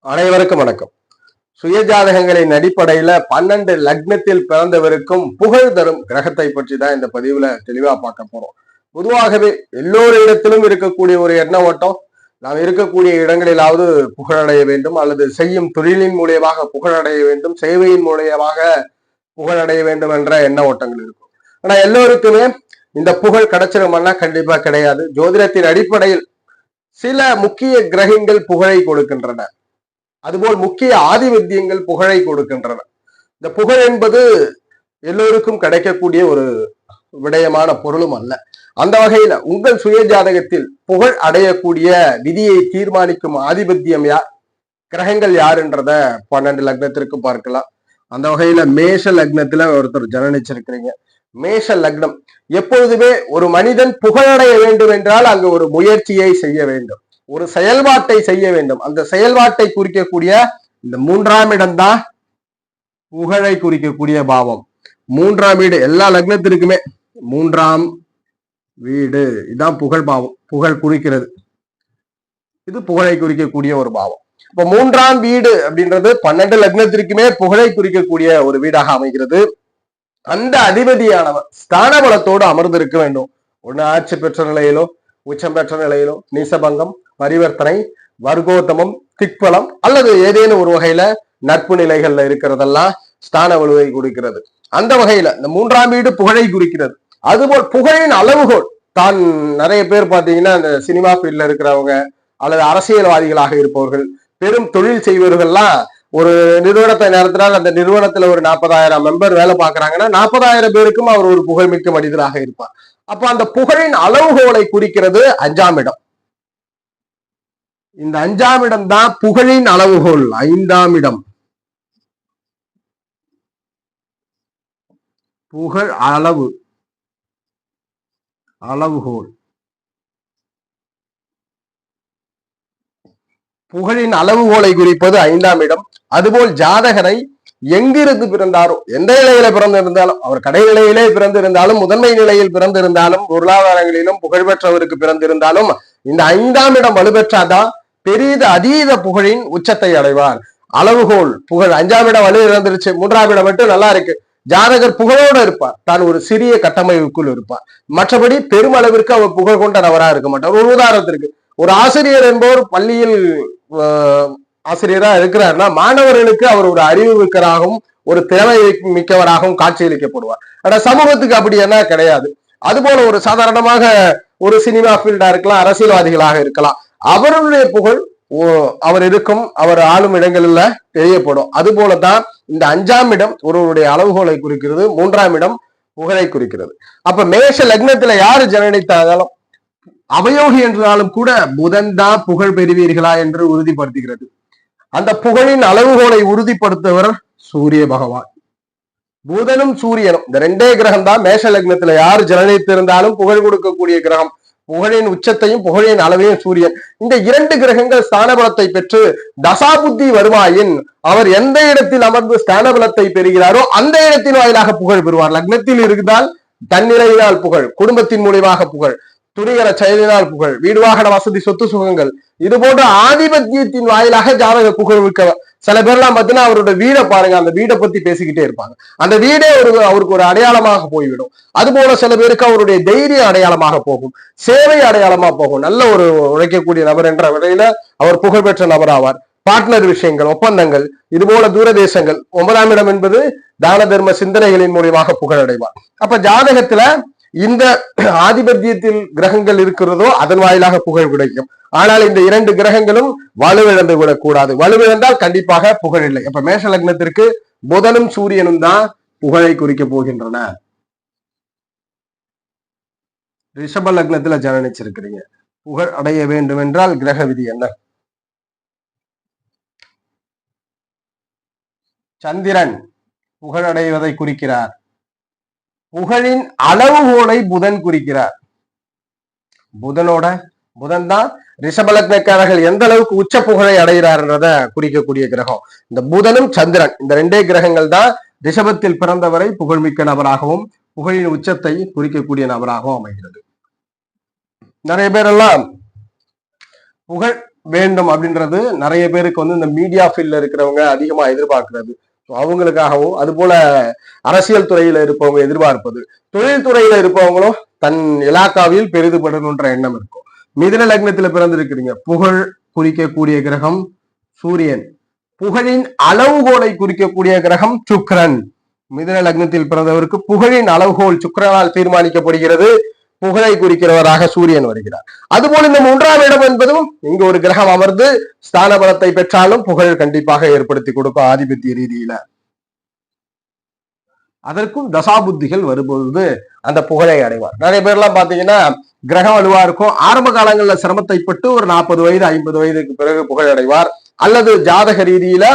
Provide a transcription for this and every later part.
அனைவருக்கும் வணக்கம். சுய ஜாதகங்களின் அடிப்படையில 12 லக்னத்தில் பிறந்தவருக்கும் புகழ் தரும் கிரகத்தை பற்றி தான் இந்த பதிவுல தெளிவா பார்க்க போறோம். பொதுவாகவே எல்லோரிடத்திலும் இருக்கக்கூடிய ஒரு எண்ண ஓட்டம், நாம் இருக்கக்கூடிய இடங்களிலாவது புகழடைய வேண்டும், அல்லது செய்யும் தொழிலின் மூலியமாக புகழடைய வேண்டும், சேவையின் மூலியமாக புகழடைய வேண்டும் என்ற எண்ண ஓட்டங்கள் இருக்கும். ஆனா எல்லோருக்குமே இந்த புகழ் கிடைச்சிருமான்னா கண்டிப்பா கிடையாது. ஜோதிடத்தின் அடிப்படையில் சில முக்கிய கிரகங்கள் புகழை கொடுக்கின்றன. அதுபோல் முக்கிய ஆதிபத்தியங்கள் புகழை கொடுக்கின்றன. இந்த புகழ் என்பது எல்லோருக்கும் கிடைக்கக்கூடிய ஒரு விடயமான பொருளும் அல்ல. அந்த வகையில உங்கள் சுய ஜாதகத்தில் புகழ் அடையக்கூடிய விதியை தீர்மானிக்கும் ஆதிபத்தியம் யார், கிரகங்கள் யாருன்றத 12 லக்னத்திற்கு பார்க்கலாம். அந்த வகையில மேஷ லக்னத்துல ஒருத்தர் ஜனனிச்சிருக்கிறீங்க. மேஷ லக்னம் எப்பொழுதுமே ஒரு மனிதன் புகழடைய வேண்டும் என்றால் அங்கு ஒரு முயற்சியை செய்ய வேண்டும், ஒரு செயல்பாட்டை செய்ய வேண்டும். அந்த செயல்பாட்டை குறிக்கக்கூடிய இந்த 3ஆம் இடம் தான் புகழை குறிக்கக்கூடிய பாவம். 3ஆம் வீடு எல்லா லக்னத்திற்குமே 3ஆம் வீடு இதுதான் புகழ் பாவம், புகழ் குறிக்கிறது. இது புகழை குறிக்கக்கூடிய ஒரு பாவம். இப்ப 3ஆம் வீடு அப்படின்றது 12 லக்னத்திற்குமே புகழை குறிக்கக்கூடிய ஒரு வீடாக அமைகிறது. அந்த அதிபதியானவர் ஸ்தான பலத்தோடு அமர்ந்திருக்க வேண்டும். ஒண்ணு ஆட்சி பெற்ற நிலையிலோ, உச்சம் பெற்ற நிலையிலோ, நீசபங்கம், பரிவர்த்தனை, வர்க்கோத்தமம், திக்பலம் அல்லது ஏதேனும் ஒரு வகையில நட்பு நிலைகள்ல இருக்கிறதெல்லாம் ஸ்தான வலுவை குறிக்கிறது. அந்த வகையில இந்த 3ஆம் வீடு புகழை குறிக்கிறது. அதுபோல் புகழின் அளவுகோல் தான் நிறைய பேர் பாத்தீங்கன்னா இந்த சினிமா ஃபீல்ட்ல இருக்கிறவங்க அல்லது அரசியல்வாதிகளாக இருப்பவர்கள், பெரும் தொழில் செய்வர்கள்லாம் ஒரு நிறுவனத்தை நடத்தினால் அந்த நிறுவனத்துல ஒரு 40,000 மெம்பர் வேலை பார்க்கறாங்கன்னா 40,000 பேருக்கும் அவர் ஒரு புகழ்மிக்க மனிதராக இருப்பார். அப்ப அந்த புகழின் அளவுகோலை குறிக்கிறது 5ஆம் இடம். இந்த 5ஆம் இடம் தான் புகழின் அளவுகோல். 5ஆம் இடம் புகழ் அளவுகோல். புகழின் அளவுகோலை குறிப்பது 5ஆம் இடம். அதுபோல் ஜாதகரை எங்கிருந்து பிறந்தாரோ, எந்த நிலையில பிறந்திருந்தாலும், அவர் கடைநிலையிலே பிறந்திருந்தாலும், முதன்மை நிலையில் பிறந்திருந்தாலும், பொருளாதாரங்களிலும் புகழ்பெற்றவருக்கு பிறந்திருந்தாலும், இந்த 5ஆம் இடம் வலுப்பெற்றாதான் பெரிது அதீத புகழின் உச்சத்தை அடைவார். அளவுகோல் புகழ் 5ஆம் இடம் வலு இழந்துருச்சு, 3ஆம் இடம் மட்டும் நல்லா இருக்கு, ஜாதகர் புகழோடு இருப்பார், தான் ஒரு சிறிய கட்டமைப்புக்குள் இருப்பார். மற்றபடி பெருமளவிற்கு அவர் புகழ் கொண்ட நபரா இருக்க மாட்டார். ஒரு உதாரணத்திற்கு, ஒரு ஆசிரியர் என்பவர் பள்ளியில் ஆசிரியரா இருக்கிறார்னா மாணவர்களுக்கு அவர் ஒரு அறிவு மிக்கராகவும் ஒரு திறமை மிக்கவராகவும் காட்சியளிக்கப்படுவார். ஆனா சமூகத்துக்கு அப்படி என்ன கிடையாது. அதுபோல ஒரு சாதாரணமாக ஒரு சினிமா ஃபீல்டா இருக்கலாம், அரசியல்வாதிகளாக இருக்கலாம், அவருடைய புகழ் அவர் இருக்கும், அவர் ஆளும் இடங்கள்ல தெரியப்படும். அது போலதான் இந்த 5ஆம் இடம் ஒருவருடைய அளவுகோலை குறிக்கிறது, 3ஆம் இடம் புகழை குறிக்கிறது. அப்ப மேஷ லக்னத்துல யாரு ஜனனித்தாலும் அவயோகி என்றாலும் கூட புதன் தான் புகழ் பெறுவீர்களா என்று உறுதிப்படுத்துகிறது. அந்த புகழின் அளவுகோலை உறுதிப்படுத்துவர் சூரிய பகவான். புதனும் சூரியனும் இந்த 2 கிரகம் தான் மேஷ லக்னத்துல யார் ஜனனித்திருந்தாலும் புகழ் கொடுக்கக்கூடிய கிரகம். புகழின் உச்சத்தையும் புகழின் அளவையும் சூரியன். இந்த 2 கிரகங்கள் ஸ்தானபலத்தை பெற்று தசாபுத்தி வருவாயின் அவர் எந்த இடத்தில் அமர்ந்து ஸ்தானபலத்தை பெறுகிறாரோ அந்த இடத்தின் வாயிலாக புகழ் பெறுவார். லக்னத்தில் இருந்தால் தன்னிலையினால் புகழ், குடும்பத்தின் மூலியமாக புகழ், துணிகர செயலினால் புகழ், வீடு வாகன வசதி, சொத்து சுகங்கள், இது போன்ற ஆதிபத்தியத்தின் வாயிலாக ஜாதக புகழ் மிக்கவர். சில பேர்லாம் பார்த்தீங்கன்னா அவரோட வீடை பாருங்க, அந்த வீடை பத்தி பேசிக்கிட்டே இருப்பாங்க. அந்த வீடே அவருக்கு ஒரு அடையாளமாக போய்விடும். அது போல சில பேருக்கு அவருடைய தைரிய அடையாளமாக போகும், சேவை அடையாளமா போகும். நல்ல ஒரு உழைக்கக்கூடிய நபர் என்ற வகையில அவர் புகழ்பெற்ற நபர் ஆவார். பார்ட்னர் விஷயங்கள், ஒப்பந்தங்கள், இது போல தூரதேசங்கள். 9ஆம் இடம் என்பது தான தர்ம சிந்தனைகளின் மூலியமாக புகழடைவார். அப்ப ஜாதகத்துல இந்த ஆதிபத்தியத்தில் கிரகங்கள் இருக்கிறதோ அதன் வாயிலாக புகழ் கிடைக்கும். ஆனால் இந்த 2 கிரகங்களும் வலுவிழந்து விடக்கூடாது. வலுவிழந்தால் கண்டிப்பாக புகழ் இல்லை. அப்ப மேஷ லக்னத்திற்கு புதனும் சூரியனும் தான் புகழை குறிக்க போகின்றன. ரிஷப லக்னத்துல ஜனனிச்சிருக்கிறீங்க, புகழ் அடைய வேண்டும் என்றால் கிரக விதி என்ன? சந்திரன் புகழடைவதை குறிக்கிறார். புகழின் அளவுகோலை புதன் குறிக்கிறார். புதன் தான் ரிஷப லக்னக்காரர்கள் எந்த அளவுக்கு உச்ச புகழை அடைகிறார்ன்றத குறிக்கக்கூடிய கிரகம். இந்த புதனும் சந்திரன் இந்த 2 கிரகங்கள் தான் ரிஷபத்தில் பிறந்தவரை புகழ்மிக்க நபராகவும் புகழின் உச்சத்தை குறிக்கக்கூடிய நபராகவும் அமைகிறது. நிறைய பேரெல்லாம் புகழ் வேண்டும் அப்படின்றது நிறைய பேருக்கு வந்து இந்த மீடியா ஃபீல்ட்ல இருக்கிறவங்க அதிகமா எதிர்பார்க்கிறது. அவங்களுக்காகவும் அது போல அரசியல் துறையில இருப்பவங்க எதிர்பார்ப்பது, தொழில்துறையில இருப்பவங்களும் தன் இலாக்காவில் பெரிதுபடணுன்ற எண்ணம் இருக்கும். மிதுன லக்னத்துல பிறந்திருக்கிறீங்க. புகழ் குறிக்கக்கூடிய கிரகம் சூரியன். புகழின் அளவுகோலை குறிக்கக்கூடிய கிரகம் சுக்கிரன். மிதுன லக்னத்தில் பிறந்தவருக்கு புகழின் அளவுகோல் சுக்கிரனால் தீர்மானிக்கப்படுகிறது. புகழை குறிக்கிறவராக சூரியன் வருகிறார். அதுபோல் இந்த 3ஆம் இடம் என்பதும் இங்கு ஒரு கிரகம் அமர்ந்து ஸ்தான பலத்தை பெற்றாலும் புகழ் கண்டிப்பாக ஏற்படுத்தி கொடுக்கும் ஆதிபத்திய ரீதியில. அதற்கும் தசாபுத்திகள் வரும்பொழுது அந்த புகழை அடைவார். நிறைய பேர்லாம் பாத்தீங்கன்னா கிரகம் வலுவா இருக்கும், ஆரம்ப காலங்களில் சிரமத்தை பட்டு ஒரு 40 வயது 50 வயதுக்கு பிறகு புகழ் அடைவார். அல்லது ஜாதக ரீதியில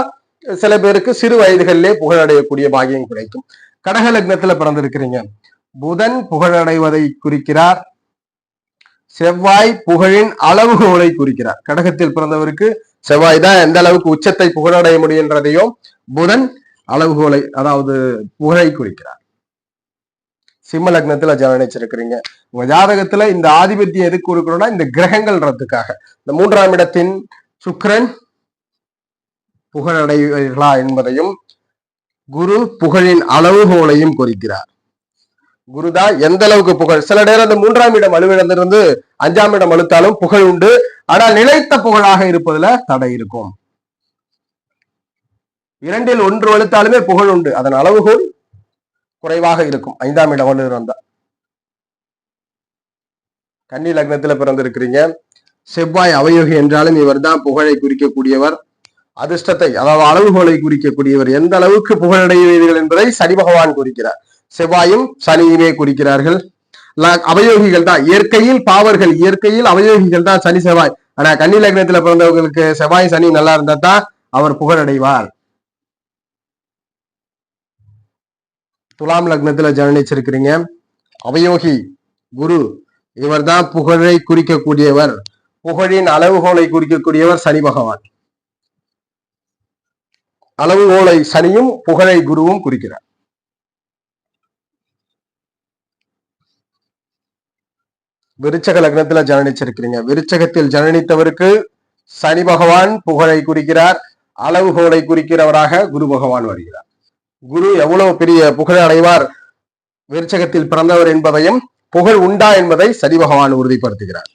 சில பேருக்கு சிறு வயதுகளிலே புகழடையக்கூடிய பாகியம் கிடைக்கும். கடக லக்னத்துல பிறந்திருக்கிறீங்க. புதன் புகழடைவதை குறிக்கிறார். செவ்வாய் புகழின் அளவுகோலை குறிக்கிறார். கடகத்தில் பிறந்தவருக்கு செவ்வாய் தான் எந்த அளவுக்கு உச்சத்தை புகழடைய முடியுன்றதையும் புதன் அளவுகோலை அதாவது புகழை குறிக்கிறார். சிம்ம லக்னத்துல ஜனனிச்சிருக்கிறீங்க. உங்க ஜாதகத்துல இந்த ஆதிபத்தியம் எதுக்கு கொடுக்கணும்னா இந்த கிரகங்கள்ன்றதுக்காக. இந்த 3ஆம் இடத்தின் சுக்கிரன் புகழடைவீர்களா என்பதையும் குரு புகழின் அளவுகோலையும் குறிக்கிறார். குருதான் எந்த அளவுக்கு புகழ். சில நேரம் இந்த 3ஆம் இடம் வலுவிழந்திருந்து 5ஆம் இடம் அழுத்தாலும் புகழ் உண்டு. ஆனால் நிலைத்த புகழாக இருப்பதுல தடை இருக்கும். 2இல் 1 வலுத்தாலுமே புகழ் உண்டு. அதன் அளவுகோல் குறைவாக இருக்கும் 5ஆம் இடம் வலு இருந்தா. கன்னி லக்னத்துல பிறந்திருக்கிறீங்க. செவ்வாய் அவயோகி என்றாலும் இவர் தான் புகழை குறிக்கக்கூடியவர். அதிர்ஷ்டத்தை அதாவது அளவுகோலை குறிக்கக்கூடியவர். எந்த அளவுக்கு புகழடைவீர்கள் என்பதை சனி பகவான் குறிக்கிறார். செவ்வாயும் சனியுமே குறிக்கிறார்கள். அவயோகிகள் தான் இயற்கையில் பாவர்கள், இயற்கையில் அவயோகிகள் தான் சனி செவ்வாய். ஆனா கன்னி லக்னத்துல பிறந்தவர்களுக்கு செவ்வாய் சனி நல்லா இருந்தா தான் அவர் புகழடைவார். துலாம் லக்னத்துல ஜனனிச்சிருக்கிறீங்க. அவயோகி குரு, இவர் தான் புகழை குறிக்கக்கூடியவர். புகழின் அளவுகோலை குறிக்கக்கூடியவர் சனி பகவான். அளவுகோலை சனியும் புகழை குருவும் குறிக்கிறார். விருச்சக லக்னத்துல ஜனனிச்சிருக்கிறீங்க. விருச்சகத்தில் ஜனனித்தவருக்கு சனி பகவான் புகழை குறிக்கிறார். அளவுகோலை குறிக்கிறவராக குரு பகவான் வருகிறார். குரு எவ்வளவு பெரிய புகழை அடைவார் விருச்சகத்தில் பிறந்தவர் என்பதையும் புகழ் உண்டா என்பதை சனி பகவான் உறுதிப்படுத்துகிறார்.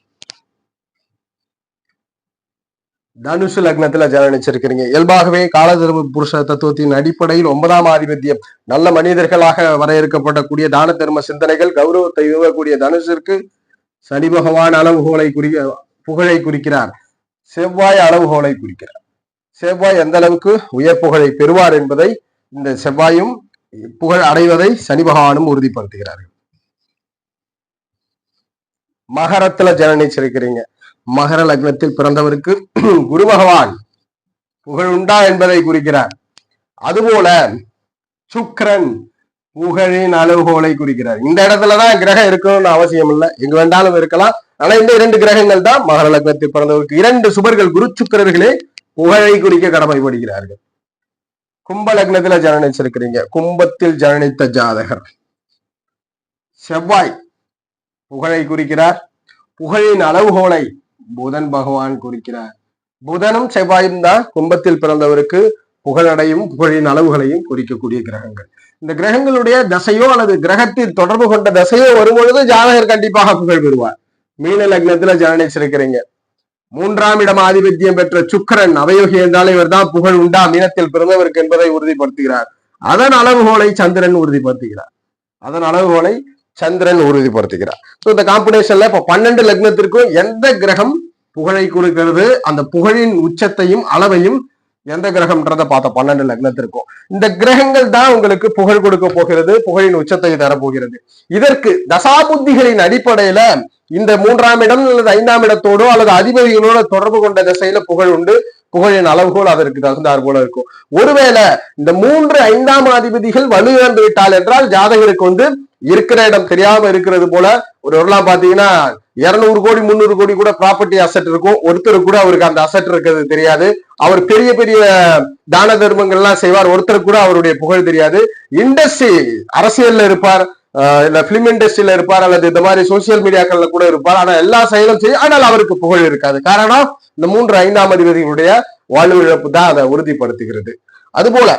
தனுசு லக்னத்துல ஜனனிச்சிருக்கிறீங்க. இயல்பாகவே காலதர்ம புருஷ தத்துவத்தின் அடிப்படையில் 9ஆம் ஆதிபத்தியம் நல்ல மனிதர்களாக வரையறுக்கப்படக்கூடிய தான தர்ம சிந்தனைகள் கௌரவத்தை உருவக்கூடிய தனுசிற்கு சனி பகவான் அளவுகோலை புகழை குறிக்கிறார். செவ்வாய் அளவுகோலை குறிக்கிறார். செவ்வாய் எந்த அளவுக்கு உயர் புகழை பெறுவார் என்பதை இந்த செவ்வாயும் புகழ் அடைவதை சனி பகவானும் உறுதிப்படுத்துகிறார்கள். மகரத்துல ஜனனிச்சிருக்கிறீங்க. மகர லக்னத்தில் பிறந்தவருக்கு குரு பகவான் புகழ் உண்டா என்பதை குறிக்கிறார். அதுபோல சுக்கிரன் புகழின் அளவுகோலை குறிக்கிறார். இந்த இடத்துலதான் கிரகம் இருக்கணும்னு அவசியம் இல்லை, எங்க வேண்டாலும் இருக்கலாம். ஆனா இந்த 2 கிரகங்கள் தான் மகர லக்னத்தில் பிறந்தவருக்கு 2 சுபர்கள் குரு சுக்கிரர்களே புகழை குறிக்க கடமைப்படுகிறார்கள். கும்ப லக்னத்துல ஜனனிச்சிருக்கிறீங்க. கும்பத்தில் ஜனனித்த ஜாதகர் செவ்வாய் புகழை குறிக்கிறார். புகழின் அளவுகோலை புதன் பகவான் குறிக்கிறார். புதனும் செவ்வாயும் தான் கும்பத்தில் பிறந்தவருக்கு புகழடையும் புகழின் அளவுகளையும் குறிக்கக்கூடிய கிரகங்கள். இந்த கிரகங்களுடைய தசையோ அல்லது கிரகத்தில் தொடர்பு கொண்ட தசையோ வரும்பொழுது ஜாதகர் கண்டிப்பாக புகழ் பெறுவார். மீன லக்னத்துல ஜனனிச்சிருக்கிறீங்க. 3ஆம் இடம் ஆதிபத்தியம் பெற்ற சுக்கிரன் அவயோகி என்றால் இவர் தான் புகழ் உண்டா மீனத்தில் பிறந்தவருக்கு என்பதை உறுதிப்படுத்துகிறார். அதன் அளவுகோலை சந்திரன் உறுதிப்படுத்துகிறார். அதன் அளவுகோலை சந்திரன் உறுதிப்படுத்துகிறார். இந்த காம்பினேஷன்ல இப்ப 12 லக்னத்திற்கும் எந்த கிரகம் புகழை கொடுக்கிறது, அந்த புகழின் உச்சத்தையும் அளவையும் எந்த கிரகம்ன்றதை பார்த்தோம் 12 லக்னத்திற்கும். இந்த கிரகங்கள் தான் உங்களுக்கு புகழ் கொடுக்க போகிறது, புகழின் உச்சத்தை தரப்போகிறது. இதற்கு தசாபுத்திகளின் அடிப்படையில இந்த 3ஆம் இடம் அல்லது 5ஆம் இடத்தோடோ அல்லது அதிபதிகளோட தொடர்பு கொண்ட திசையில புகழ் உண்டு. புகழின் அளவுகோல் அதற்கு தகுந்தார் போல இருக்கும். ஒருவேளை இந்த 3, 5ஆம் அதிபதிகள் வலு இழந்து விட்டால் என்றால் ஜாதகருக்கு வந்து இருக்கிற இடம் தெரியாம இருக்கிறது போல ஒருவரெல்லாம் பாத்தீங்கன்னா 200 கோடி 300 கோடி கூட ப்ராப்பர்ட்டி அசெட் இருக்கும். ஒருத்தர் கூட அவருக்கு அந்த அசெட் இருக்கிறது தெரியாது. அவர் பெரிய பெரிய தான தர்மங்கள் எல்லாம் செய்வார். ஒருத்தர் கூட அவருடைய புகழ் தெரியாது. இண்டஸ்ட்ரி அரசியல்ல இருப்பார், இல்ல பிலிம் இண்டஸ்ட்ரியில இருப்பார் அல்லது இந்த மாதிரி சோசியல் மீடியாக்கள்ல கூட இருப்பார். ஆனா எல்லா செயலும் செய்யும், ஆனால் அவருக்கு புகழ் இருக்காது. காரணம் இந்த 3 5ஆம் அதிபதிகளுடைய வாழ்வு இழப்பு தான் அதை உறுதிப்படுத்துகிறது. அதுபோல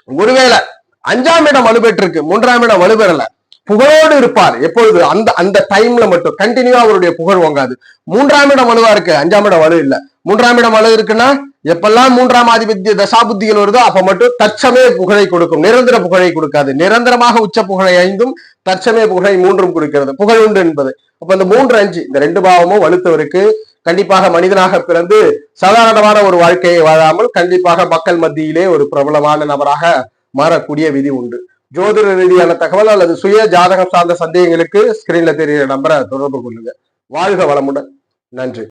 ஒருவேளை 5ஆம் இடம் வலுப்பெற்றிருக்கு, 3ஆம் இடம் வலுப்பெறல, புகழோடு இருப்பார் எப்பொழுது, அந்த அந்த டைம்ல மட்டும் கண்டினியூவா அவருடைய புகழ் வாங்காது. 3ஆம் இடம் வலுவா இருக்கு, 5ஆம் இடம் வலு இல்ல. 3ஆம் இடம் வலு இருக்குன்னா எப்பெல்லாம் 3ஆம் ஆதிபத்திய தசாபுத்திகள் வருதோ அப்ப மட்டும் தற்சமய புகழை கொடுக்கும், நிரந்தர புகழை கொடுக்காது. நிரந்தரமாக உச்ச புகழை 5ம் தற்சமய புகழை 3ம் கொடுக்கிறது, புகழ் உண்டு என்பது. அப்ப இந்த 3 5 இந்த 2 பாவமும் வலுத்தவருக்கு கண்டிப்பாக மனிதனாக பிறந்து சாதாரணமான ஒரு வாழ்க்கையை வாழாமல் கண்டிப்பாக மக்கள் மத்தியிலே ஒரு பிரபலமான நபராக மாறக்கூடிய விதி உண்டு. ஜோதிட ரீதியான தகவல் அல்லது சுய ஜாதகம் சார்ந்த சந்தேகங்களுக்கு ஸ்கிரீன்ல தெரிகிற நம்பரை தொடர்பு கொள்ளுங்க. வாழ்க வளமுடன். நன்றி.